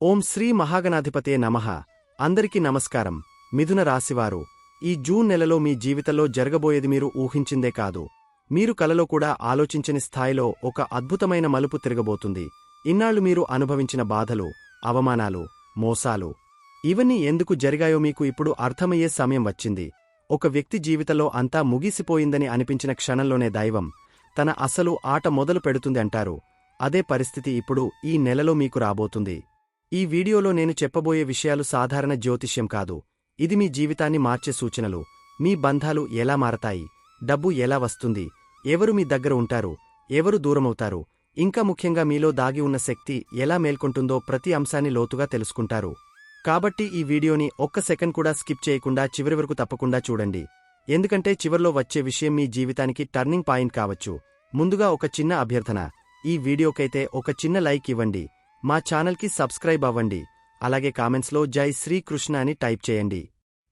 ఓం శ్రీ మహాగణాధిపతే నమః. అందరికీ నమస్కారం. మిథున రాశివారు, ఈ జూన్ నెలలో మీ జీవితంలో జరగబోయేది మీరు ఊహించిందే కాదు, మీరు కలలో కూడా ఆలోచించని స్థాయిలో ఒక అద్భుతమైన మలుపు తిరగబోతుంది. ఇన్నాళ్లు మీరు అనుభవించిన బాధలు, అవమానాలు, మోసాలు ఇవన్నీ ఎందుకు జరిగాయో మీకు ఇప్పుడు అర్థమయ్యే సమయం వచ్చింది. ఒక వ్యక్తి జీవితంలో అంతా ముగిసిపోయిందని అనిపించిన క్షణంలోనే దైవం తన అసలు ఆట మొదలు పెడుతుంది అంటారు. అదే పరిస్థితి ఇప్పుడు ఈ నెలలో మీకు రాబోతుంది. ఈ వీడియోలో నేను చెప్పబోయే విషయాలు సాధారణ జ్యోతిష్యం కాదు. ఇది మీ జీవితాన్ని మార్చే సూచనలు. మీ బంధాలు ఎలా మారతాయి, డబ్బు ఎలా వస్తుంది, ఎవరు మీ దగ్గర ఉంటారు, ఎవరు దూరమవుతారు, ఇంకా ముఖ్యంగా మీలో దాగి ఉన్న శక్తి ఎలా మేల్కొంటుందో ప్రతి అంశాన్ని లోతుగా తెలుసుకుంటారు. కాబట్టి ఈ వీడియోని ఒక్క సెకండ్ కూడా స్కిప్ చేయకుండా చివరి వరకు తప్పకుండా చూడండి. ఎందుకంటే చివర్లో వచ్చే విషయం మీ జీవితానికి టర్నింగ్ పాయింట్ కావచ్చు. ముందుగా ఒక చిన్న అభ్యర్థన, ఈ వీడియోకైతే ఒక చిన్న లైక్ ఇవ్వండి, మా ఛానల్కి సబ్స్క్రైబ్ అవ్వండి, అలాగే కామెంట్స్లో జై శ్రీకృష్ణ అని టైప్ చేయండి.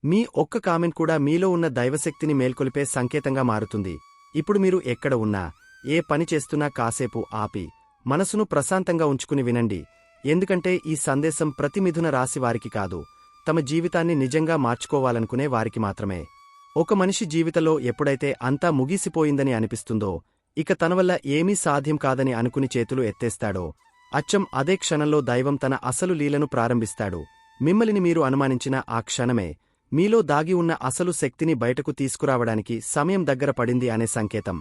మీ ఒక్క కామెంట్ కూడా మీలో ఉన్న దైవశక్తిని మేల్కొలిపే సంకేతంగా మారుతుంది. ఇప్పుడు మీరు ఎక్కడ ఉన్నా, ఏ పని చేస్తున్నా కాసేపు ఆపి మనసును ప్రశాంతంగా ఉంచుకుని వినండి. ఎందుకంటే ఈ సందేశం ప్రతి మిథున రాశి వారికి కాదు, తమ జీవితాన్ని నిజంగా మార్చుకోవాలనుకునే వారికి మాత్రమే. ఒక మనిషి జీవితంలో ఎప్పుడైతే అంతా ముగిసిపోయిందని అనిపిస్తుందో, ఇక తనవల్ల ఏమీ సాధ్యం కాదని అనుకుని చేతులు ఎత్తేస్తాడో, అచ్చం అదే క్షణంలో దైవం తన అసలు లీలను ప్రారంభిస్తాడు. మిమ్మల్ని మీరు అనుమానించిన ఆ క్షణమే మీలో దాగి ఉన్న అసలు శక్తిని బయటకు తీసుకురావడానికి సమయం దగ్గర పడింది అనే సంకేతం.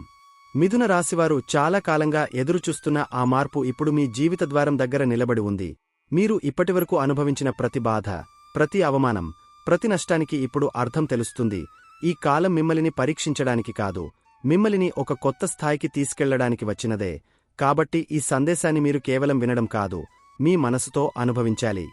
మిథున రాశివారు చాలా కాలంగా ఎదురుచూస్తున్న ఆ మార్పు ఇప్పుడు మీ జీవితద్వారం దగ్గర నిలబడి ఉంది. మీరు ఇప్పటివరకు అనుభవించిన ప్రతి బాధ, ప్రతి అవమానం, ప్రతి నష్టానికి ఇప్పుడు అర్థం తెలుస్తుంది. ఈ కాలం మిమ్మల్ని పరీక్షించడానికి కాదు, మిమ్మల్ని ఒక కొత్త స్థాయికి తీసుకెళ్లడానికి వచ్చినదే. కాబట్టి ఈ సందేశాన్ని మీరు కేవలం వినడం కాదు, మీ మనసుతో అనుభవించాలి.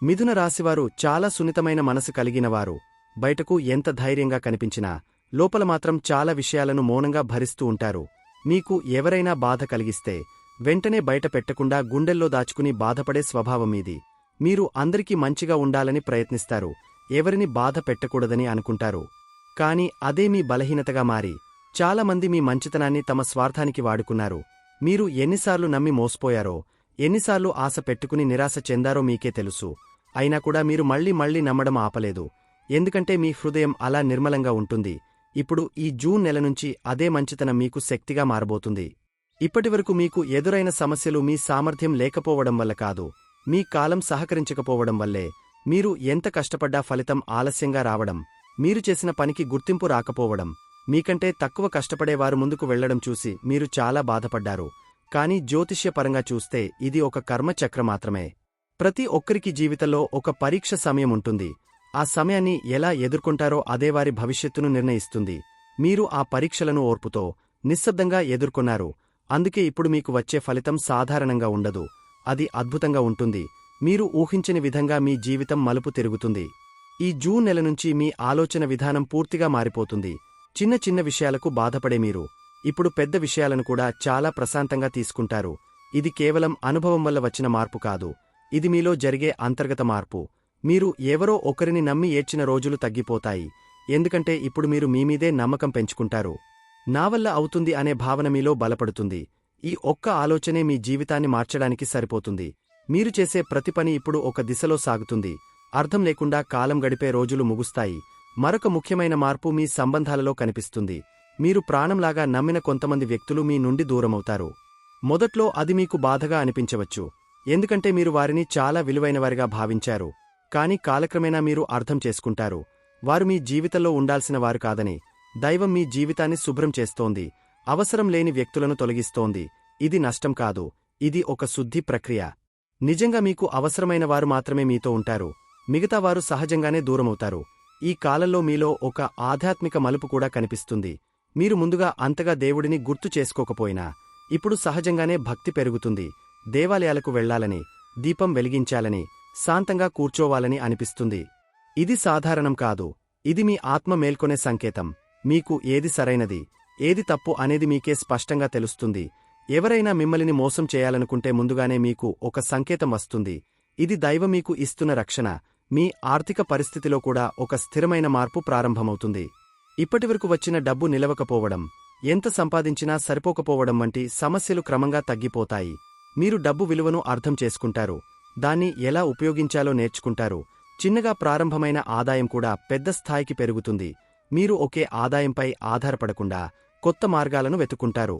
మిథున రాశివారు చాలా సున్నితమైన మనసు కలిగినవారు. బయటకు ఎంత ధైర్యంగా కనిపించినా లోపల మాత్రం చాలా విషయాలను మౌనంగా భరిస్తూ ఉంటారు. మీకు ఎవరైనా బాధ కలిగిస్తే వెంటనే బయట పెట్టకుండా గుండెల్లో దాచుకుని బాధపడే స్వభావం మీది. మీరు అందరికీ మంచిగా ఉండాలని ప్రయత్నిస్తారు, ఎవరిని బాధ పెట్టకూడదని అనుకుంటారు. కాని అదే మీ బలహీనతగా మారి చాలామంది మీ మంచితనాన్ని తమ స్వార్థానికి వాడుకున్నారు. మీరు ఎన్నిసార్లు నమ్మి మోసపోయారో, ఎన్నిసార్లు ఆశ పెట్టుకుని నిరాశ చెందారో మీకే తెలుసు. అయినా కూడా మీరు మళ్లీ నమ్మడం ఆపలేదు. ఎందుకంటే మీ హృదయం అలా నిర్మలంగా ఉంటుంది. ఇప్పుడు ఈ జూన్ నెల నుంచి అదే మంచితనం మీకు శక్తిగా మారబోతుంది. ఇప్పటివరకు మీకు ఎదురైన సమస్యలు మీ సామర్థ్యం లేకపోవడం వల్ల కాదు, మీ కాలం సహకరించకపోవడం వల్లే. మీరు ఎంత కష్టపడ్డా ఫలితం ఆలస్యంగా రావడం, మీరు చేసిన పనికి గుర్తింపు రాకపోవడం, మీకంటే తక్కువ కష్టపడేవారు ముందుకు వెళ్లడం చూసి మీరు చాలా బాధపడ్డారు. కానీ జ్యోతిష్యపరంగా చూస్తే ఇది ఒక కర్మచక్ర మాత్రమే. ప్రతి ఒక్కరికి జీవితంలో ఒక పరీక్ష సమయం ఉంటుంది. ఆ సమయాన్ని ఎలా ఎదుర్కొంటారో అదే వారి భవిష్యత్తును నిర్ణయిస్తుంది. మీరు ఆ పరీక్షలను ఓర్పుతో, నిశ్శబ్దంగా ఎదుర్కొన్నారు. అందుకే ఇప్పుడు మీకు వచ్చే ఫలితం సాధారణంగా ఉండదు, అది అద్భుతంగా ఉంటుంది. మీరు ఊహించని విధంగా మీ జీవితం మలుపు తిరుగుతుంది. ఈ జూన్ నెల నుంచి మీ ఆలోచన విధానం పూర్తిగా మారిపోతుంది. చిన్న చిన్న విషయాలకు బాధపడే మీరు ఇప్పుడు పెద్ద విషయాలను కూడా చాలా ప్రశాంతంగా తీసుకుంటారు. ఇది కేవలం అనుభవం వల్ల వచ్చిన మార్పు కాదు, ఇది మీలో జరిగే అంతర్గత మార్పు. మీరు ఎవరో ఒకరిని నమ్మి ఏడ్చిన రోజులు తగ్గిపోతాయి. ఎందుకంటే ఇప్పుడు మీరు మీమీదే నమ్మకం పెంచుకుంటారు. నా వల్ల అవుతుంది అనే భావన మీలో బలపడుతుంది. ఈ ఒక్క ఆలోచనే మీ జీవితాన్ని మార్చడానికి సరిపోతుంది. మీరు చేసే ప్రతి పని ఇప్పుడు ఒక దిశలో సాగుతుంది. అర్థం లేకుండా కాలం గడిపే రోజులు ముగుస్తాయి. మరొక ముఖ్యమైన మార్పు మీ సంబంధాలలో కనిపిస్తుంది. మీరు ప్రాణంలాగా నమ్మిన కొంతమంది వ్యక్తులు మీ నుండి దూరమవుతారు. మొదట్లో అది మీకు బాధగా అనిపించవచ్చు, ఎందుకంటే మీరు వారిని చాలా విలువైనవారిగా భావించారు. కాని కాలక్రమేణా మీరు అర్థం చేసుకుంటారు, వారు మీ జీవితంలో ఉండాల్సిన వారు కాదని. దైవం మీ జీవితాన్ని శుభ్రం చేస్తోంది, అవసరం లేని వ్యక్తులను తొలగిస్తోంది. ఇది నష్టం కాదు, ఇది ఒక శుద్ధి ప్రక్రియ. నిజంగా మీకు అవసరమైన వారు మాత్రమే మీతో ఉంటారు, మిగతావారు సహజంగానే దూరమవుతారు. ఈ కాలంలో మీలో ఒక ఆధ్యాత్మిక మలుపు కూడా కనిపిస్తుంది. మీరు ముందుగా అంతగా దేవుడిని గుర్తు చేసుకోకపోయినా ఇప్పుడు సహజంగానే భక్తి పెరుగుతుంది. దేవాలయాలకు వెళ్లాలని, దీపం వెలిగించాలని, శాంతంగా కూర్చోవాలని అనిపిస్తుంది. ఇది సాధారణం కాదు, ఇది మీ ఆత్మ మేల్కొనే సంకేతం. మీకు ఏది సరైనది, ఏది తప్పు అనేది మీకే స్పష్టంగా తెలుస్తుంది. ఎవరైనా మిమ్మల్ని మోసం చేయాలనుకుంటే ముందుగానే మీకు ఒక సంకేతం వస్తుంది. ఇది దైవం మీకు ఇస్తున్న రక్షణ. మీ ఆర్థిక పరిస్థితిలో కూడా ఒక స్థిరమైన మార్పు ప్రారంభమవుతుంది. ఇప్పటివరకు వచ్చిన డబ్బు నిలవకపోవడం, ఎంత సంపాదించినా సరిపోకపోవడం వంటి సమస్యలు క్రమంగా తగ్గిపోతాయి. మీరు డబ్బు విలువను అర్థం చేసుకుంటారు. దాన్ని ఎలా ఉపయోగించాలో నేర్చుకుంటారు. చిన్నగా ప్రారంభమైన ఆదాయం కూడా పెద్ద స్థాయికి పెరుగుతుంది. మీరు ఒకే ఆదాయంపై ఆధారపడకుండా కొత్త మార్గాలను వెతుక్కుంటారు.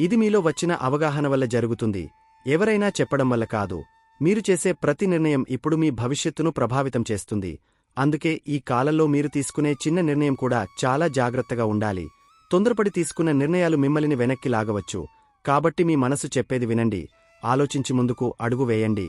ఇది మీలో వచ్చిన అవగాహన వల్ల జరుగుతుంది, ఎవరైనా చెప్పడం వల్ల కాదు. మీరు చేసే ప్రతి నిర్ణయం ఇప్పుడు మీ భవిష్యత్తును ప్రభావితం చేస్తుంది. అందుకే ఈ కాలంలో మీరు తీసుకునే చిన్న నిర్ణయం కూడా చాలా జాగ్రత్తగా ఉండాలి. తొందరపడి తీసుకున్న నిర్ణయాలు మిమ్మల్ని వెనక్కి లాగవచ్చు. కాబట్టి మీ మనసు చెప్పేది వినండి, ఆలోచించి ముందుకు అడుగు వేయండి.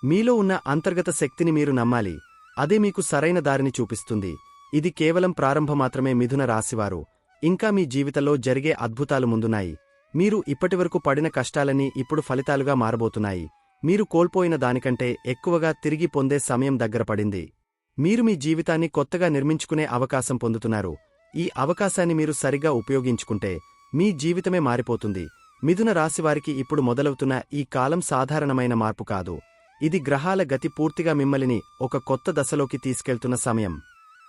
మీలో ఉన్న అంతర్గత శక్తిని మీరు నమ్మాలి, అదే మీకు సరైన దారిని చూపిస్తుంది. ఇది కేవలం ప్రారంభం మాత్రమే మిథున రాశివారు. ఇంకా మీ జీవితంలో జరిగే అద్భుతాలు ముందున్నాయి. మీరు ఇప్పటివరకు పడిన కష్టాలన్నీ ఇప్పుడు ఫలితాలుగా మారబోతున్నాయి. మీరు కోల్పోయిన దానికంటే ఎక్కువగా తిరిగి పొందే సమయం దగ్గర పడింది. మీరు మీ జీవితాన్ని కొత్తగా నిర్మించుకునే అవకాశం పొందుతున్నారు. ఈ అవకాశాన్ని మీరు సరిగ్గా ఉపయోగించుకుంటే మీ జీవితమే మారిపోతుంది. మిథున రాశివారికి ఇప్పుడు మొదలవుతున్న ఈ కాలం సాధారణమైన మార్పు కాదు. ఇది గ్రహాల గతి పూర్తిగా మిమ్మల్ని ఒక కొత్త దశలోకి తీసుకెళ్తున్న సమయం.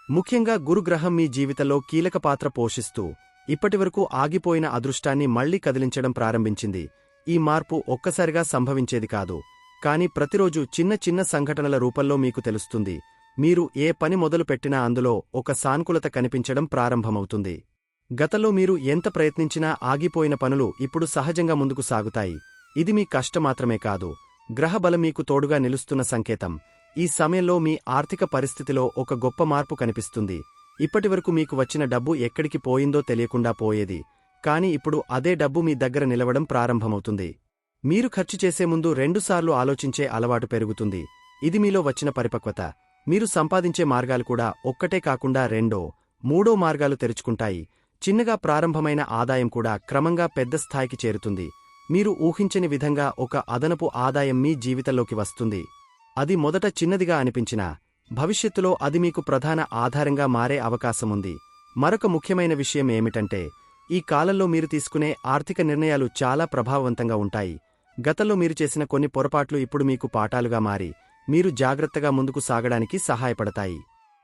ముఖ్యంగా గురుగ్రహం మీ జీవితంలో కీలక పాత్ర పోషిస్తూ ఇప్పటివరకు ఆగిపోయిన అదృష్టాన్ని మళ్లీ కదిలించడం ప్రారంభించింది. ఈ మార్పు ఒక్కసారిగా సంభవించేది కాదు, కాని ప్రతిరోజు చిన్న చిన్న సంఘటనల రూపంలో మీకు తెలుస్తుంది. మీరు ఏ పని మొదలు పెట్టినా అందులో ఒక సానుకూలత కనిపించడం ప్రారంభమవుతుంది. గతంలో మీరు ఎంత ప్రయత్నించినా ఆగిపోయిన పనులు ఇప్పుడు సహజంగా ముందుకు సాగుతాయి. ఇది మీ కష్టం మాత్రమే కాదు, గ్రహబలం మీకు తోడుగా నిలుస్తున్న సంకేతం. ఈ సమయంలో మీ ఆర్థిక పరిస్థితిలో ఒక గొప్ప మార్పు కనిపిస్తుంది. ఇప్పటివరకు మీకు వచ్చిన డబ్బు ఎక్కడికి పోయిందో తెలియకుండా పోయేది, కాని ఇప్పుడు అదే డబ్బు మీ దగ్గర నిలవడం ప్రారంభమవుతుంది. మీరు ఖర్చు చేసే ముందు రెండుసార్లు ఆలోచించే అలవాటు పెరుగుతుంది. ఇది మీలో వచ్చిన పరిపక్వత. మీరు సంపాదించే మార్గాలు కూడా ఒక్కటే కాకుండా రెండో, మూడో మార్గాలు తెరుచుకుంటాయి. చిన్నగా ప్రారంభమైన ఆదాయం కూడా క్రమంగా పెద్ద స్థాయికి చేరుతుంది. మీరు ఊహించని విధంగా ఒక అదనపు ఆదాయం మీ జీవితంలోకి వస్తుంది. అది మొదట చిన్నదిగా అనిపించినా భవిష్యత్తులో అది మీకు ప్రధాన ఆధారంగా మారే అవకాశముంది. మరొక ముఖ్యమైన విషయం ఏమిటంటే, ఈ కాలంలో మీరు తీసుకునే ఆర్థిక నిర్ణయాలు చాలా ప్రభావవంతంగా ఉంటాయి. గతంలో మీరు చేసిన కొన్ని పొరపాట్లు ఇప్పుడు మీకు పాఠాలుగా మారి మీరు జాగ్రత్తగా ముందుకు సాగడానికి సహాయపడతాయి.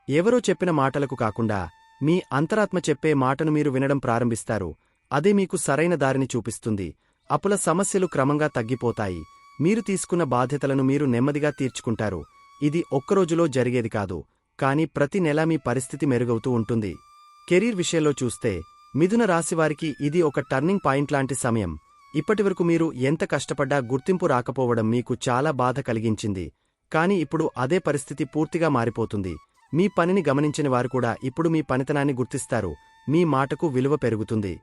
ఎవరో చెప్పిన మాటలకు కాకుండా మీ అంతరాత్మ చెప్పే మాటను మీరు వినడం ప్రారంభిస్తారు. అదే మీకు సరైన దారిని చూపిస్తుంది. అప్పుల సమస్యలు క్రమంగా తగ్గిపోతాయి. మీరు తీసుకున్న బాధ్యతలను మీరు నెమ్మదిగా తీర్చుకుంటారు. ఇది ఒక్కరోజులో జరిగేది కాదు, కాని ప్రతి నెలా మీ పరిస్థితి మెరుగవుతూ ఉంటుంది. కెరీర్ విషయంలో చూస్తే మిథున రాశివారికి ఇది ఒక టర్నింగ్ పాయింట్ లాంటి సమయం. ఇప్పటివరకు మీరు ఎంత కష్టపడ్డా గుర్తింపు రాకపోవడం మీకు చాలా బాధ కలిగించింది. కాని ఇప్పుడు అదే పరిస్థితి పూర్తిగా మారిపోతుంది. మీ పనిని గమనించిన వారు కూడా ఇప్పుడు మీ పనితనాన్ని గుర్తిస్తారు. మీ మాటకు విలువ పెరుగుతుంది.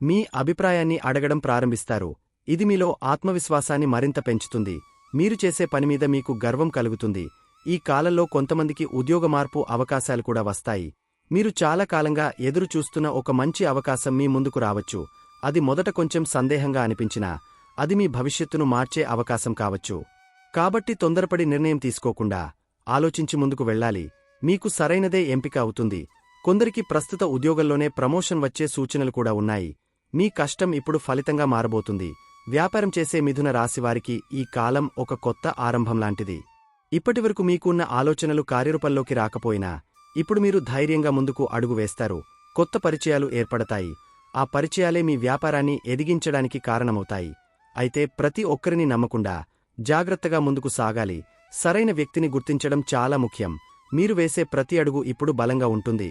మీ అభిప్రాయాన్ని అడగడం ప్రారంభిస్తారు. ఇది మీలో ఆత్మవిశ్వాసాన్ని మరింత పెంచుతుంది. మీరు చేసే పనిమీద మీకు గర్వం కలుగుతుంది. ఈ కాలంలో కొంతమందికి ఉద్యోగ మార్పు అవకాశాలు కూడా వస్తాయి. మీరు చాలా కాలంగా ఎదురు చూస్తున్న ఒక మంచి అవకాశం మీ ముందుకు రావచ్చు. అది మొదట కొంచెం సందేహంగా అనిపించినా అది మీ భవిష్యత్తును మార్చే అవకాశం కావచ్చు. కాబట్టి తొందరపడి నిర్ణయం తీసుకోకుండా ఆలోచించి ముందుకు వెళ్ళాలి. మీకు సరైనదే ఎంపిక అవుతుంది. కొందరికి ప్రస్తుత ఉద్యోగంలోనే ప్రమోషన్ వచ్చే సూచనలు కూడా ఉన్నాయి. మీ కష్టం ఇప్పుడు ఫలితంగా మారబోతుంది. వ్యాపారం చేసే మిథున రాశివారికి ఈ కాలం ఒక కొత్త ఆరంభం లాంటిది. ఇప్పటివరకు మీకున్న ఆలోచనలు కార్యరూపంలోకి రాకపోయినా ఇప్పుడు మీరు ధైర్యంగా ముందుకు అడుగు వేస్తారు. కొత్త పరిచయాలు ఏర్పడతాయి. ఆ పరిచయాలే మీ వ్యాపారాన్ని ఎదిగించడానికి కారణమవుతాయి. అయితే ప్రతి ఒక్కరిని నమ్మకుండా జాగ్రత్తగా ముందుకు సాగాలి. సరైన వ్యక్తిని గుర్తించడం చాలా ముఖ్యం. మీరు వేసే ప్రతి అడుగు ఇప్పుడు బలంగా ఉంటుంది.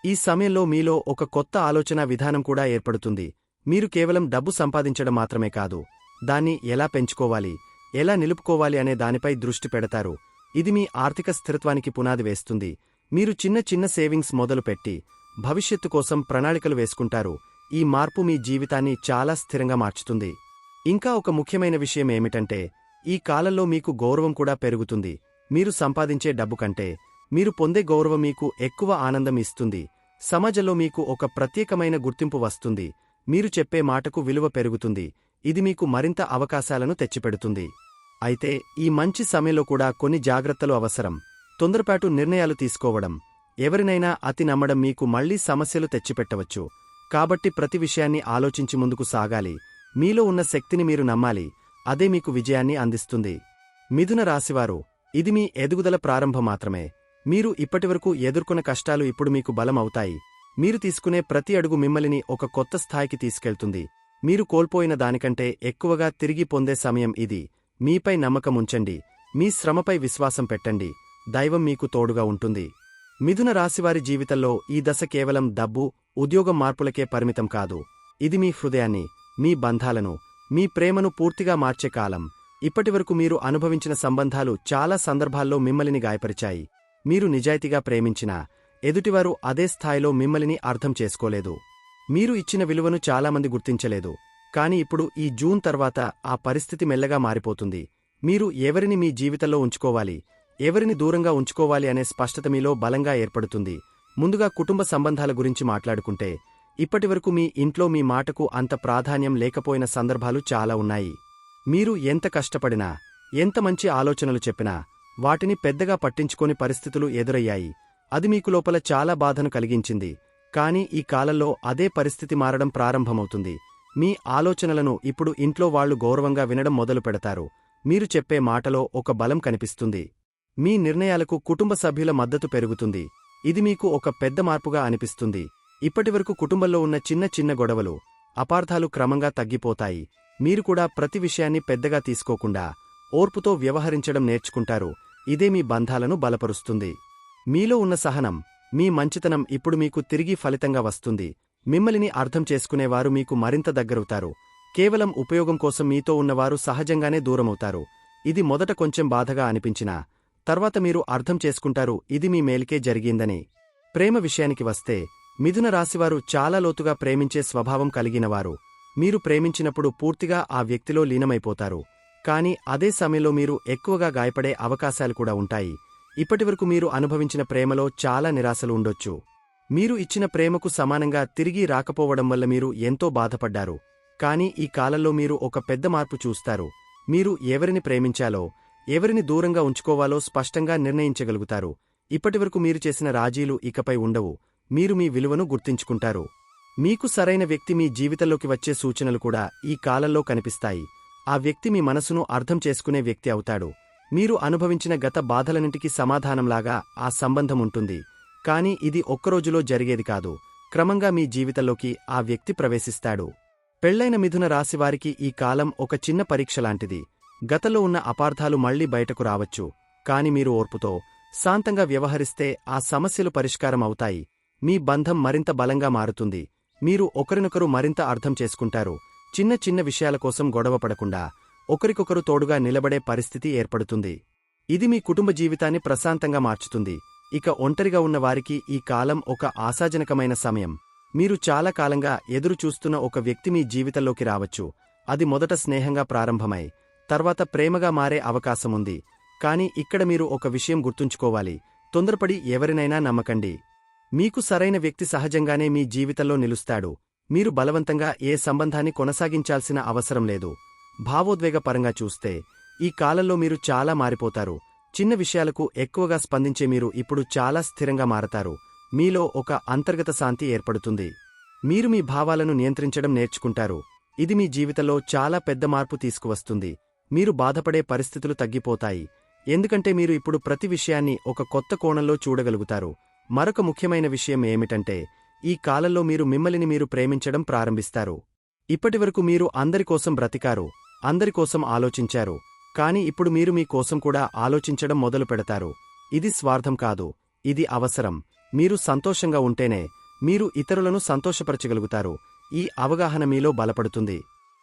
ఈ సమయంలో మీలో ఒక కొత్త ఆలోచనా విధానం కూడా ఏర్పడుతుంది. మీరు కేవలం డబ్బు సంపాదించడం మాత్రమే కాదు, దాన్ని ఎలా పెంచుకోవాలి, ఎలా నిలుపుకోవాలి అనే దానిపై దృష్టి పెడతారు. ఇది మీ ఆర్థిక స్థిరత్వానికి పునాది వేస్తుంది. మీరు చిన్న చిన్న సేవింగ్స్ మొదలుపెట్టి భవిష్యత్తు కోసం ప్రణాళికలు వేసుకుంటారు. ఈ మార్పు మీ జీవితాన్ని చాలా స్థిరంగా మార్చుతుంది. ఇంకా ఒక ముఖ్యమైన విషయం ఏమిటంటే, ఈ కాలంలో మీకు గౌరవం కూడా పెరుగుతుంది. మీరు సంపాదించే డబ్బు కంటే మీరు పొందే గౌరవం మీకు ఎక్కువ ఆనందం ఇస్తుంది. సమాజంలో మీకు ఒక ప్రత్యేకమైన గుర్తింపు వస్తుంది. మీరు చెప్పే మాటకు విలువ పెరుగుతుంది. ఇది మీకు మరింత అవకాశాలను తెచ్చిపెడుతుంది. అయితే ఈ మంచి సమయంలో కూడా కొన్ని జాగ్రత్తలు అవసరం. తొందరపాటు నిర్ణయాలు తీసుకోవడం, ఎవరినైనా అతి నమ్మడం మీకు మళ్లీ సమస్యలు తెచ్చిపెట్టవచ్చు. కాబట్టి ప్రతి విషయాన్ని ఆలోచించి ముందుకు సాగాలి. మీలో ఉన్న శక్తిని మీరు నమ్మాలి, అదే మీకు విజయాన్ని అందిస్తుంది. మిథున రాశివారు, ఇది మీ ఎదుగుదల ప్రారంభం మాత్రమే. మీరు ఇప్పటివరకు ఎదుర్కొన్న కష్టాలు ఇప్పుడు మీకు బలం అవుతాయి. మీరు తీసుకునే ప్రతి అడుగు మిమ్మల్ని ఒక కొత్త స్థాయికి తీసుకెళ్తుంది. మీరు కోల్పోయిన దానికంటే ఎక్కువగా తిరిగి పొందే సమయం ఇది. మీపై నమ్మకముంచండి. మీ శ్రమపై విశ్వాసం పెట్టండి, దైవం మీకు తోడుగా ఉంటుంది. మిథున రాశివారి జీవితంలో ఈ దశ కేవలం డబ్బు, ఉద్యోగం మార్పులకే పరిమితం కాదు. ఇది మీ హృదయాన్ని, మీ బంధాలను, మీ ప్రేమను పూర్తిగా మార్చే కాలం. ఇప్పటివరకు మీరు అనుభవించిన సంబంధాలు చాలా సందర్భాల్లో మిమ్మల్ని గాయపరిచాయి. మీరు నిజాయితీగా ప్రేమించినా ఎదుటివారు అదే స్థాయిలో మిమ్మల్ని అర్థం చేసుకోలేదు. మీరు ఇచ్చిన విలువను చాలామంది గుర్తించలేదు. కాని ఇప్పుడు ఈ జూన్ తర్వాత ఆ పరిస్థితి మెల్లగా మారిపోతుంది. మీరు ఎవరిని మీ జీవితంలో ఉంచుకోవాలి, ఎవరిని దూరంగా ఉంచుకోవాలి అనే స్పష్టత మీలో బలంగా ఏర్పడుతుంది. ముందుగా కుటుంబ సంబంధాల గురించి మాట్లాడుకుంటే, ఇప్పటివరకు మీ ఇంట్లో మీ మాటకు అంత ప్రాధాన్యం లేకపోయిన సందర్భాలు చాలా ఉన్నాయి. మీరు ఎంత కష్టపడినా, ఎంత మంచి ఆలోచనలు చెప్పినా వాటిని పెద్దగా పట్టించుకోని పరిస్థితులు ఎదురయ్యాయి. అది మీకు లోపల చాలా బాధను కలిగించింది. కాని ఈ కాలంలో అదే పరిస్థితి మారడం ప్రారంభమవుతుంది. మీ ఆలోచనలను ఇప్పుడు ఇంట్లో వాళ్లు గౌరవంగా వినడం మొదలు పెడతారు. మీరు చెప్పే మాటలో ఒక బలం కనిపిస్తుంది. మీ నిర్ణయాలకు కుటుంబ సభ్యుల మద్దతు పెరుగుతుంది. ఇది మీకు ఒక పెద్ద మార్పుగా అనిపిస్తుంది. ఇప్పటివరకు కుటుంబంలో ఉన్న చిన్న చిన్న గొడవలు, అపార్థాలు క్రమంగా తగ్గిపోతాయి. మీరు కూడా ప్రతి విషయాన్ని పెద్దగా తీసుకోకుండా ఓర్పుతో వ్యవహరించడం నేర్చుకుంటారు. ఇదే మీ బంధాలను బలపరుస్తుంది. మీలో ఉన్న సహనం, మీ మంచితనం ఇప్పుడు మీకు తిరిగి ఫలితంగా వస్తుంది. మిమ్మల్ని అర్థం చేసుకునేవారు మీకు మరింత దగ్గరవుతారు. కేవలం ఉపయోగం కోసం మీతో ఉన్నవారు సహజంగానే దూరమవుతారు. ఇది మొదట కొంచెం బాధగా అనిపించినా తర్వాత మీరు అర్థం చేసుకుంటారు ఇది మీ మేలుకే జరిగిందని. ప్రేమ విషయానికి వస్తే, మిథున రాశివారు చాలా లోతుగా ప్రేమించే స్వభావం కలిగినవారు. మీరు ప్రేమించినప్పుడు పూర్తిగా ఆ వ్యక్తిలో లీనమైపోతారు. కాని అదే సమయంలో మీరు ఎక్కువగా గాయపడే అవకాశాలు కూడా ఉంటాయి. ఇప్పటివరకు మీరు అనుభవించిన ప్రేమలో చాలా నిరాశలు ఉండొచ్చు. మీరు ఇచ్చిన ప్రేమకు సమానంగా తిరిగి రాకపోవడం వల్ల మీరు ఎంతో బాధపడ్డారు. కాని ఈ కాలంలో మీరు ఒక పెద్ద మార్పు చూస్తారు. మీరు ఎవరిని ప్రేమించాలో, ఎవరిని దూరంగా ఉంచుకోవాలో స్పష్టంగా నిర్ణయించగలుగుతారు. ఇప్పటివరకు మీరు చేసిన రాజీలు ఇకపై ఉండవు. మీరు మీ విలువను గుర్తించుకుంటారు. మీకు సరైన వ్యక్తి మీ జీవితంలోకి వచ్చే సూచనలు కూడా ఈ కాలంలో కనిపిస్తాయి. ఆ వ్యక్తి మీ మనసును అర్థం చేసుకునే వ్యక్తి అవుతాడు. మీరు అనుభవించిన గత బాధలన్నింటికీ సమాధానంలాగా ఆ సంబంధం ఉంటుంది. కాని ఇది ఒక్కరోజులో జరిగేది కాదు. క్రమంగా మీ జీవితంలోకి ఆ వ్యక్తి ప్రవేశిస్తాడు. పెళ్లైన మిథున రాశివారికి ఈ కాలం ఒక చిన్న పరీక్షలాంటిది. గతంలో ఉన్న అపార్థాలు మళ్లీ బయటకు రావచ్చు. కాని మీరు ఓర్పుతో, శాంతంగా వ్యవహరిస్తే ఆ సమస్యలు పరిష్కారం అవుతాయి. మీ బంధం మరింత బలంగా మారుతుంది. మీరు ఒకరినొకరు మరింత అర్థం చేసుకుంటారు. చిన్న చిన్న విషయాల కోసం గొడవపడకుండా ఒకరికొకరు తోడుగా నిలబడే పరిస్థితి ఏర్పడుతుంది. ఇది మీ కుటుంబ జీవితాన్ని ప్రశాంతంగా మార్చుతుంది. ఇక ఒంటరిగా ఉన్న వారికి ఈ కాలం ఒక ఆశాజనకమైన సమయం. మీరు చాలా కాలంగా ఎదురు చూస్తున్న ఒక వ్యక్తి మీ జీవితంలోకి రావచ్చు. అది మొదట స్నేహంగా ప్రారంభమై తర్వాత ప్రేమగా మారే అవకాశముంది. కాని ఇక్కడ మీరు ఒక విషయం గుర్తుంచుకోవాలి. తొందరపడి ఎవరినైనా నమ్మకండి. మీకు సరైన వ్యక్తి సహజంగానే మీ జీవితంలో నిలుస్తాడు. మీరు బలవంతంగా ఏ సంబంధాన్ని కొనసాగించాల్సిన అవసరం లేదు. భావోద్వేగపరంగా చూస్తే, ఈ కాలంలో మీరు చాలా మారిపోతారు. చిన్న విషయాలకు ఎక్కువగా స్పందించే మీరు ఇప్పుడు చాలా స్థిరంగా మారతారు. మీలో ఒక అంతర్గత శాంతి ఏర్పడుతుంది. మీరు మీ భావాలను నియంత్రించడం నేర్చుకుంటారు. ఇది మీ జీవితంలో చాలా పెద్ద మార్పు తీసుకువస్తుంది. మీరు బాధపడే పరిస్థితులు తగ్గిపోతాయి. ఎందుకంటే మీరు ఇప్పుడు ప్రతి విషయాన్ని ఒక కొత్త కోణంలో చూడగలుగుతారు. మరొక ముఖ్యమైన విషయం ఏమిటంటే, ఈ కాలంలో మీరు మిమ్మల్ని మీరు ప్రేమించడం ప్రారంభిస్తారు. ఇప్పటివరకు మీరు అందరికోసం బ్రతికారు, అందరికోసం ఆలోచించారు. కాని ఇప్పుడు మీరు మీ కోసం కూడా ఆలోచించడం మొదలు పెడతారు. ఇది స్వార్థం కాదు, ఇది అవసరం. మీరు సంతోషంగా ఉంటేనే మీరు ఇతరులను సంతోషపరచగలుగుతారు. ఈ అవగాహన మీలో బలపడుతుంది.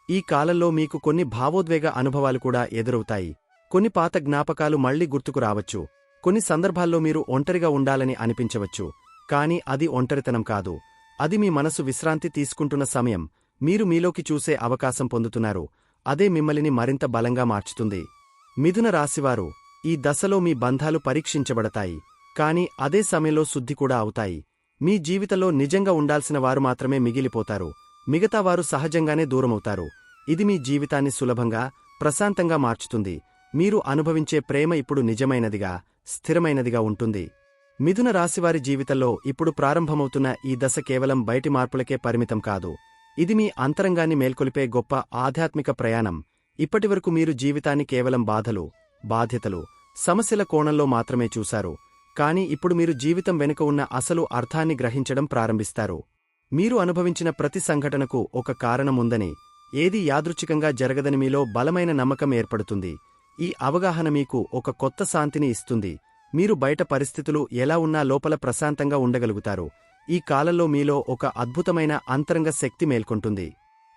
ఈ కాలంలో మీకు కొన్ని భావోద్వేగ అనుభవాలు కూడా ఎదురవుతాయి. కొన్ని పాత జ్ఞాపకాలు మళ్లీ గుర్తుకు రావచ్చు. కొన్ని సందర్భాల్లో మీరు ఒంటరిగా ఉండాలని అనిపించవచ్చు. కాని అది ఒంటరితనం కాదు. అది మీ మనసు విశ్రాంతి తీసుకుంటున్న సమయం. మీరు మీలోకి చూసే అవకాశం పొందుతున్నారు. అదే మిమ్మల్ని మరింత బలంగా మార్చుతుంది. మిథున రాశివారు, ఈ దశలో మీ బంధాలు పరీక్షించబడతాయి. కాని అదే సమయంలో శుద్ధి కూడా అవుతాయి. మీ జీవితంలో నిజంగా ఉండాల్సిన వారు మాత్రమే మిగిలిపోతారు. మిగతావారు సహజంగానే దూరమవుతారు. ఇది మీ జీవితాన్ని సులభంగా, ప్రశాంతంగా మార్చుతుంది. మీరు అనుభవించే ప్రేమ ఇప్పుడు నిజమైనదిగా, స్థిరమైనదిగా ఉంటుంది. మిథున రాశివారి జీవితంలో ఇప్పుడు ప్రారంభమవుతున్న ఈ దశ కేవలం బయటి మార్పులకే పరిమితం కాదు. ఇది మీ అంతరంగాన్ని మేల్కొలిపే గొప్ప ఆధ్యాత్మిక ప్రయాణం. ఇప్పటివరకు మీరు జీవితాన్ని కేవలం బాధలు, బాధ్యతలు, సమస్యల కోణంలో మాత్రమే చూశారు. కాని ఇప్పుడు మీరు జీవితం వెనుక ఉన్న అసలు అర్థాన్ని గ్రహించడం ప్రారంభిస్తారు. మీరు అనుభవించిన ప్రతి సంఘటనకు ఒక కారణముందని, ఏదీ యాదృచ్ఛికంగా జరగదని మీలో బలమైన నమ్మకం ఏర్పడుతుంది. ఈ అవగాహన మీకు ఒక కొత్త శాంతిని ఇస్తుంది. మీరు బయట పరిస్థితులు ఎలా ఉన్నా లోపల ప్రశాంతంగా ఉండగలుగుతారు. ఈ కాలంలో మీలో ఒక అద్భుతమైన అంతరంగ శక్తి మేల్కొంటుంది.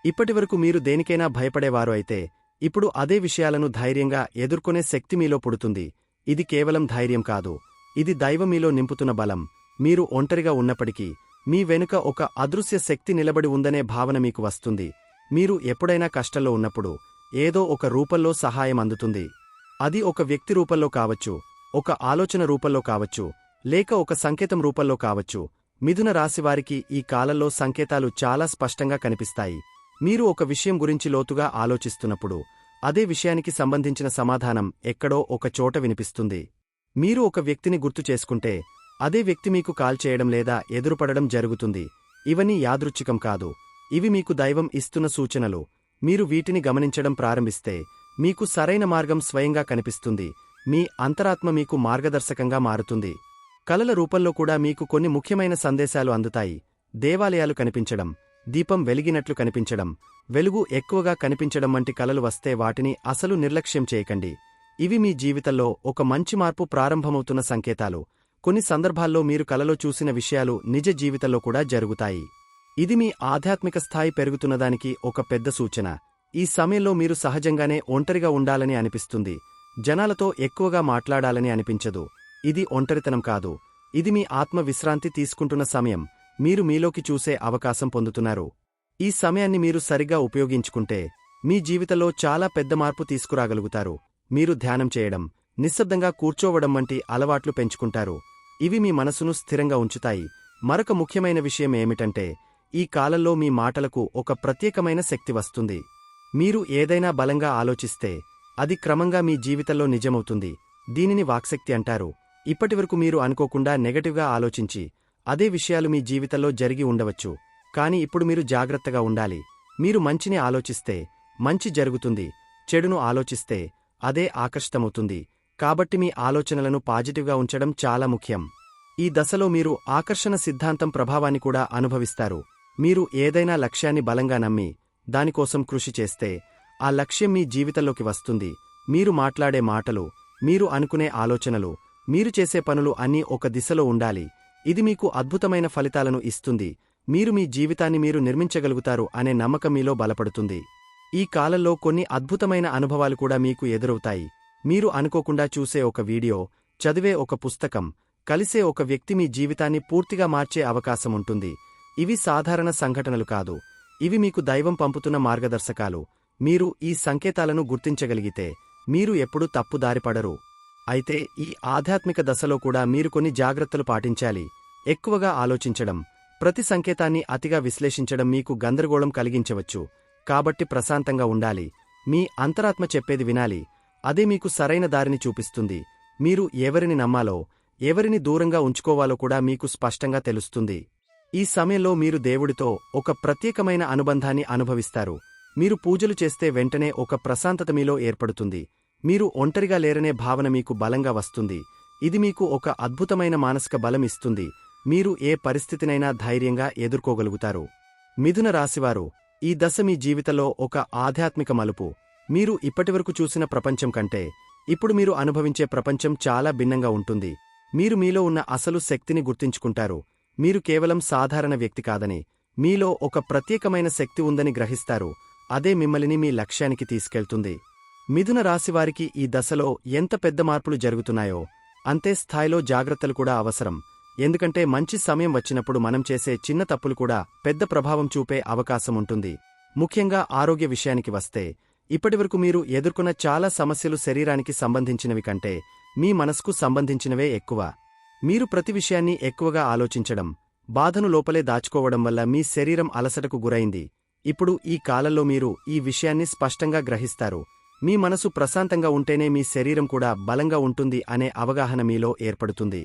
ఇప్పటివరకు మీరు దేనికైనా భయపడేవారు అయితే ఇప్పుడు అదే విషయాలను ధైర్యంగా ఎదుర్కొనే శక్తి మీలో పుడుతుంది. ఇది కేవలం ధైర్యం కాదు, ఇది దైవం మీలో నింపుతున్న బలం. మీరు ఒంటరిగా ఉన్నప్పటికీ మీ వెనుక ఒక అదృశ్య శక్తి నిలబడి ఉందనే భావన మీకు వస్తుంది. మీరు ఎప్పుడైనా కష్టంలో ఉన్నప్పుడు ఏదో ఒక రూపంలో సహాయం అందుతుంది. అది ఒక వ్యక్తి రూపంలో కావచ్చు, ఒక ఆలోచన రూపంలో కావచ్చు, లేక ఒక సంకేతం రూపంలో కావచ్చు. మిథున రాశివారికి ఈ కాలంలో సంకేతాలు చాలా స్పష్టంగా కనిపిస్తాయి. మీరు ఒక విషయం గురించి లోతుగా ఆలోచిస్తున్నప్పుడు అదే విషయానికి సంబంధించిన సమాధానం ఎక్కడో ఒక చోట వినిపిస్తుంది. మీరు ఒక వ్యక్తిని గుర్తు చేసుకుంటే అదే వ్యక్తి మీకు కాల్ చేయడం లేదా ఎదురుపడడం జరుగుతుంది. ఇవన్నీ యాదృచ్ఛికం కాదు, ఇవి మీకు దైవం ఇస్తున్న సూచనలు. మీరు వీటిని గమనించడం ప్రారంభిస్తే మీకు సరైన మార్గం స్వయంగా కనిపిస్తుంది. మీ అంతరాత్మ మీకు మార్గదర్శకంగా మారుతుంది. కలల రూపంలో కూడా మీకు కొన్ని ముఖ్యమైన సందేశాలు అందుతాయి. దేవాలయాలు కనిపించడం, దీపం వెలిగినట్లు కనిపించడం, వెలుగు ఎక్కువగా కనిపించడం వంటి కలలు వస్తే వాటిని అసలు నిర్లక్ష్యం చేయకండి. ఇవి మీ జీవితంలో ఒక మంచి మార్పు ప్రారంభమవుతున్న సంకేతాలు. కొన్ని సందర్భాల్లో మీరు కలలో చూసిన విషయాలు నిజ జీవితంలో కూడా జరుగుతాయి. ఇది మీ ఆధ్యాత్మిక స్థాయి పెరుగుతున్నదానికి ఒక పెద్ద సూచన. ఈ సమయంలో మీరు సహజంగానే ఒంటరిగా ఉండాలని అనిపిస్తుంది. జనాలతో ఎక్కువగా మాట్లాడాలని అనిపించదు. ఇది ఒంటరితనం కాదు, ఇది మీ ఆత్మ విశ్రాంతి తీసుకుంటున్న సమయం. మీరు మీలోకి చూసే అవకాశం పొందుతున్నారు. ఈ సమయాన్ని మీరు సరిగ్గా ఉపయోగించుకుంటే మీ జీవితంలో చాలా పెద్ద మార్పు తీసుకురాగలుగుతారు. మీరు ధ్యానం చేయడం, నిశ్శబ్దంగా కూర్చోవడం వంటి అలవాట్లు పెంచుకుంటారు. ఇవి మీ మనసును స్థిరంగా ఉంచుతాయి. మరొక ముఖ్యమైన విషయం ఏమిటంటే ఈ కాలంలో మీ మాటలకు ఒక ప్రత్యేకమైన శక్తి వస్తుంది. మీరు ఏదైనా బలంగా ఆలోచిస్తే అది క్రమంగా మీ జీవితంలో నిజమవుతుంది. దీనిని వాక్శక్తి అంటారు. ఇప్పటివరకు మీరు అనుకోకుండా నెగటివ్గా ఆలోచించి అదే విషయాలు మీ జీవితంలో జరిగి ఉండవచ్చు. కాని ఇప్పుడు మీరు జాగ్రత్తగా ఉండాలి. మీరు మంచిని ఆలోచిస్తే మంచి జరుగుతుంది, చెడును ఆలోచిస్తే అదే ఆకర్షితమవుతుంది. కాబట్టి మీ ఆలోచనలను పాజిటివ్గా ఉంచడం చాలా ముఖ్యం. ఈ దశలో మీరు ఆకర్షణ సిద్ధాంతం ప్రభావాన్ని కూడా అనుభవిస్తారు. మీరు ఏదైనా లక్ష్యాన్ని బలంగా నమ్మి దానికోసం కృషి చేస్తే ఆ లక్ష్యం మీ జీవితంలోకి వస్తుంది. మీరు మాట్లాడే మాటలు, మీరు అనుకునే ఆలోచనలు, మీరు చేసే పనులు అన్నీ ఒక దిశలో ఉండాలి. ఇది మీకు అద్భుతమైన ఫలితాలను ఇస్తుంది. మీరు మీ జీవితాన్ని మీరు నిర్మించగలుగుతారు అనే నమ్మకం మీలో బలపడుతుంది. ఈ కాలంలో కొన్ని అద్భుతమైన అనుభవాలు కూడా మీకు ఎదురవుతాయి. మీరు అనుకోకుండా చూసే ఒక వీడియో, చదివే ఒక పుస్తకం, కలిసే ఒక వ్యక్తి మీ జీవితాన్ని పూర్తిగా మార్చే అవకాశం ఉంటుంది. ఇవి సాధారణ సంఘటనలు కాదు, ఇవి మీకు దైవం పంపుతున్న మార్గదర్శకాలు. మీరు ఈ సంకేతాలను గుర్తించగలిగితే మీరు ఎప్పుడూ తప్పుదారిపడరు. అయితే ఈ ఆధ్యాత్మిక దశలో కూడా మీరు కొన్ని జాగ్రత్తలు పాటించాలి. ఎక్కువగా ఆలోచించడం, ప్రతి సంకేతాన్ని అతిగా విశ్లేషించడం మీకు గందరగోళం కలిగించవచ్చు. కాబట్టి ప్రశాంతంగా ఉండాలి. మీ అంతరాత్మ చెప్పేది వినాలి. అదే మీకు సరైన దారిని చూపిస్తుంది. మీరు ఎవరిని నమ్మాలో, ఎవరిని దూరంగా ఉంచుకోవాలో కూడా మీకు స్పష్టంగా తెలుస్తుంది. ఈ సమయంలో మీరు దేవుడితో ఒక ప్రత్యేకమైన అనుబంధాన్ని అనుభవిస్తారు. మీరు పూజలు చేస్తే వెంటనే ఒక ప్రశాంతత మీలో ఏర్పడుతుంది. మీరు ఒంటరిగా లేరనే భావన మీకు బలంగా వస్తుంది. ఇది మీకు ఒక అద్భుతమైన మానసిక బలం ఇస్తుంది. మీరు ఏ పరిస్థితినైనా ధైర్యంగా ఎదుర్కోగలుగుతారు. మిథున రాశివారు, ఈ దశ మీ జీవితంలో ఒక ఆధ్యాత్మిక మలుపు. మీరు ఇప్పటివరకు చూసిన ప్రపంచం కంటే ఇప్పుడు మీరు అనుభవించే ప్రపంచం చాలా భిన్నంగా ఉంటుంది. మీరు మీలో ఉన్న అసలు శక్తిని గుర్తించుకుంటారు. మీరు కేవలం సాధారణ వ్యక్తి కాదని, మీలో ఒక ప్రత్యేకమైన శక్తి ఉందని గ్రహిస్తారు. అదే మిమ్మల్ని మీ లక్ష్యానికి తీసుకెళ్తుంది. మిథున రాశివారికి ఈ దశలో ఎంత పెద్ద మార్పులు జరుగుతున్నాయో అంతే స్థాయిలో జాగ్రత్తలు కూడా అవసరం. ఎందుకంటే మంచి సమయం వచ్చినప్పుడు మనం చేసే చిన్న తప్పులు కూడా పెద్ద ప్రభావం చూపే అవకాశం ఉంటుంది. ముఖ్యంగా ఆరోగ్య విషయానికి వస్తే ఇప్పటివరకు మీరు ఎదుర్కొన్న చాలా సమస్యలు శరీరానికి సంబంధించినవి కంటే మీ మనసుకు సంబంధించినవే ఎక్కువ. మీరు ప్రతి విషయాన్ని ఎక్కువగా ఆలోచించడం, బాధను లోపలే దాచుకోవడం వల్ల మీ శరీరం అలసటకు గురైంది. ఇప్పుడు ఈ కాలంలో మీరు ఈ విషయాన్ని స్పష్టంగా గ్రహిస్తారు. మీ మనసు ప్రశాంతంగా ఉంటేనే మీ శరీరం కూడా బలంగా ఉంటుంది అనే అవగాహన మీలో ఏర్పడుతుంది.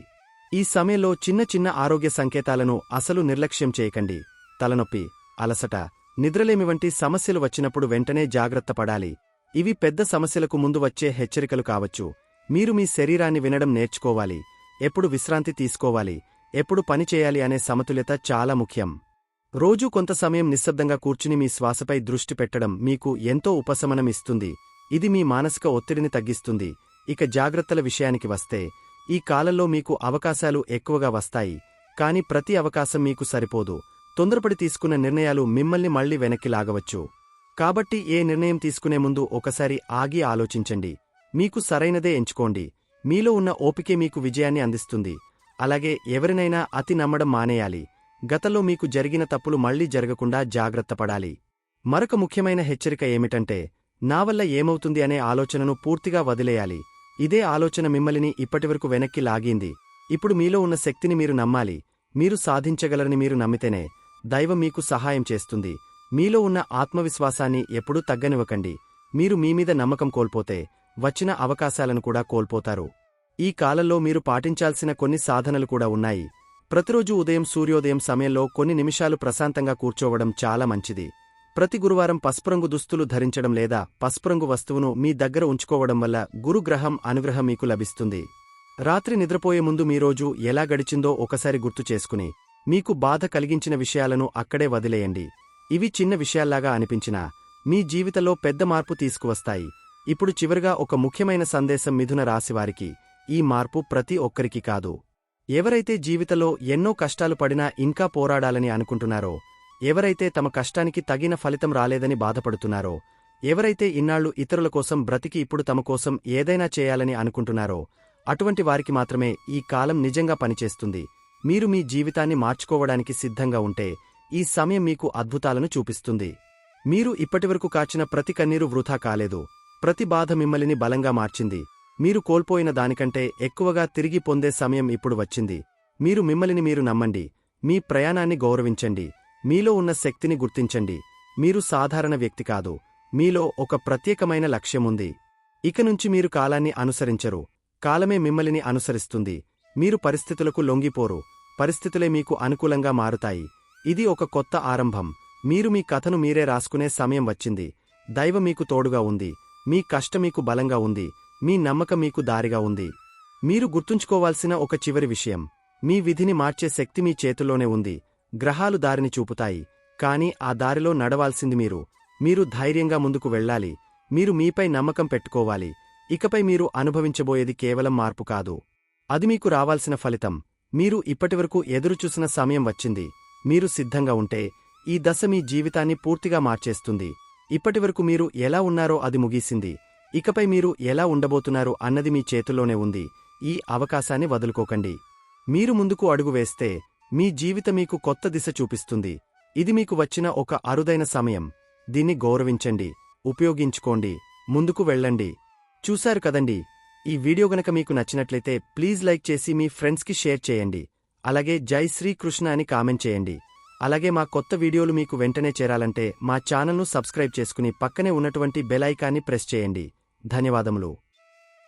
ఈ సమయంలో చిన్న చిన్న ఆరోగ్య సంకేతాలను అసలు నిర్లక్ష్యం చేయకండి. తలనొప్పి, అలసట, నిద్రలేమి వంటి సమస్యలు వచ్చినప్పుడు వెంటనే జాగ్రత్త పడాలి. ఇవి పెద్ద సమస్యలకు ముందు వచ్చే హెచ్చరికలు కావచ్చు. మీరు మీ శరీరాన్ని వినడం నేర్చుకోవాలి. ఎప్పుడు విశ్రాంతి తీసుకోవాలి, ఎప్పుడు పని చేయాలి అనే సమతుల్యత చాలా ముఖ్యం. రోజూ కొంత సమయం నిశ్శబ్దంగా కూర్చుని మీ శ్వాసపై దృష్టి పెట్టడం మీకు ఎంతో ఉపశమనం ఇస్తుంది. ఇది మీ మానసిక ఒత్తిడిని తగ్గిస్తుంది. ఇక జాగ్రత్తల విషయానికి వస్తే, ఈ కాలంలో మీకు అవకాశాలు ఎక్కువగా వస్తాయి, కాని ప్రతి అవకాశం మీకు సరిపోదు. తొందరపడి తీసుకున్న నిర్ణయాలు మిమ్మల్ని మళ్లీ వెనక్కి లాగవచ్చు. కాబట్టి ఏ నిర్ణయం తీసుకునే ముందు ఒకసారి ఆగి ఆలోచించండి. మీకు సరైనదే ఎంచుకోండి. మీలో ఉన్న ఓపికే మీకు విజయాన్ని అందిస్తుంది. అలాగే ఎవరినైనా అతి నమ్మడం మానేయాలి. గతంలో మీకు జరిగిన తప్పులు మళ్లీ జరగకుండా జాగ్రత్తపడాలి. మరొక ముఖ్యమైన హెచ్చరిక ఏమిటంటే, నా వల్ల ఏమవుతుంది అనే ఆలోచనను పూర్తిగా వదిలేయాలి. ఇదే ఆలోచన మిమ్మల్ని ఇప్పటివరకు వెనక్కి లాగింది. ఇప్పుడు మీలో ఉన్న శక్తిని మీరు నమ్మాలి. మీరు సాధించగలరని మీరు నమ్మితేనే దైవం మీకు సహాయం చేస్తుంది. మీలో ఉన్న ఆత్మవిశ్వాసాన్ని ఎప్పుడూ తగ్గనివ్వకండి. మీరు మీమీద నమ్మకం కోల్పోతే వచ్చిన అవకాశాలను కూడా కోల్పోతారు. ఈ కాలంలో మీరు పాటించాల్సిన కొన్ని సాధనలు కూడా ఉన్నాయి. ప్రతిరోజూ ఉదయం సూర్యోదయం సమయంలో కొన్ని నిమిషాలు ప్రశాంతంగా కూర్చోవడం చాలా మంచిది. ప్రతి గురువారం పసుపురంగు దుస్తులు ధరించడం లేదా పసుపురంగు వస్తువును మీ దగ్గర ఉంచుకోవడం వల్ల గురుగ్రహం అనుగ్రహం మీకు లభిస్తుంది. రాత్రి నిద్రపోయే ముందు మీ రోజు ఎలా గడిచిందో ఒకసారి గుర్తు చేసుకుని, మీకు బాధ కలిగించిన విషయాలను అక్కడే వదిలేయండి. ఇవి చిన్న విషయాల్లాగా అనిపించినా మీ జీవితంలో పెద్ద మార్పు తీసుకువస్తాయి. ఇప్పుడు చివరిగా ఒక ముఖ్యమైన సందేశం మిథున రాశివారికి. ఈ మార్పు ప్రతి ఒక్కరికి కాదు. ఎవరైతే జీవితంలో ఎన్నో కష్టాలు పడినా ఇంకా పోరాడాలని అనుకుంటున్నారో, ఎవరైతే తమ కష్టానికి తగిన ఫలితం రాలేదని బాధపడుతున్నారో, ఎవరైతే ఇన్నాళ్లు ఇతరుల కోసం బ్రతికి ఇప్పుడు తమ కోసం ఏదైనా చేయాలని అనుకుంటున్నారో, అటువంటి వారికి మాత్రమే ఈ కాలం నిజంగా పనిచేస్తుంది. మీరు మీ జీవితాన్ని మార్చుకోవడానికి సిద్ధంగా ఉంటే ఈ సమయం మీకు అద్భుతాలను చూపిస్తుంది. మీరు ఇప్పటివరకు కాచిన ప్రతి కన్నీరు వృథా కాలేదు. ప్రతి బాధ మిమ్మల్ని బలంగా మార్చింది. మీరు కోల్పోయిన దానికంటే ఎక్కువగా తిరిగి పొందే సమయం ఇప్పుడు వచ్చింది. మీరు మిమ్మల్ని మీరు నమ్మండి. మీ ప్రయాణాన్ని గౌరవించండి. మీలో ఉన్న శక్తిని గుర్తించండి. మీరు సాధారణ వ్యక్తి కాదు. మీలో ఒక ప్రత్యేకమైన లక్ష్యముంది. ఇక నుంచి మీరు కాలాన్ని అనుసరించరు. కాలమే మిమ్మల్ని అనుసరిస్తుంది. మీరు పరిస్థితులకు లొంగిపోరు. పరిస్థితులే మీకు అనుకూలంగా మారుతాయి. ఇది ఒక కొత్త ఆరంభం. మీరు మీ కథను మీరే రాసుకునే సమయం వచ్చింది. దైవం మీకు తోడుగా ఉంది. మీ కష్టం మీకు బలంగా ఉంది. మీ నమ్మకం మీకు దారిగా ఉంది. మీరు గుర్తుంచుకోవాల్సిన ఒక చివరి విషయం, మీ విధిని మార్చే శక్తి మీ చేతుల్లోనే ఉంది. గ్రహాలు దారిని చూపుతాయి, కాని ఆ దారిలో నడవాల్సింది మీరు. మీరు ధైర్యంగా ముందుకు వెళ్ళాలి. మీరు మీపై నమ్మకం పెట్టుకోవాలి. ఇకపై మీరు అనుభవించబోయేది కేవలం మార్పు కాదు, అది మీకు రావాల్సిన ఫలితం. మీరు ఇప్పటివరకు ఎదురుచూసిన సమయం వచ్చింది. మీరు సిద్ధంగా ఉంటే ఈ దశ మీ జీవితాన్ని పూర్తిగా మార్చేస్తుంది. ఇప్పటివరకు మీరు ఎలా ఉన్నారో అది ముగిసింది. ఇకపై మీరు ఎలా ఉండబోతున్నారు అన్నది మీ చేతుల్లోనే ఉంది. ఈ అవకాశాన్ని వదులుకోకండి. మీరు ముందుకు అడుగు వేస్తే మీ జీవితం మీకు కొత్త దిశ చూపిస్తుంది. ఇది మీకు వచ్చిన ఒక అరుదైన సమయం. దీన్ని గౌరవించండి, ఉపయోగించుకోండి, ముందుకు వెళ్ళండి. చూశారు కదండి, ఈ వీడియో గనక మీకు నచ్చినట్లయితే ప్లీజ్ లైక్ చేసి మీ ఫ్రెండ్స్కి షేర్ చేయండి. అలాగే జై శ్రీకృష్ణ అని కామెంట్ చేయండి. అలాగే మా కొత్త వీడియోలు మీకు వెంటనే చేరాలంటే మా ఛానల్ను సబ్స్క్రైబ్ చేసుకుని పక్కనే ఉన్నటువంటి బెల్ ఐకాన్ని ప్రెస్ చేయండి. ధన్యవాదములు.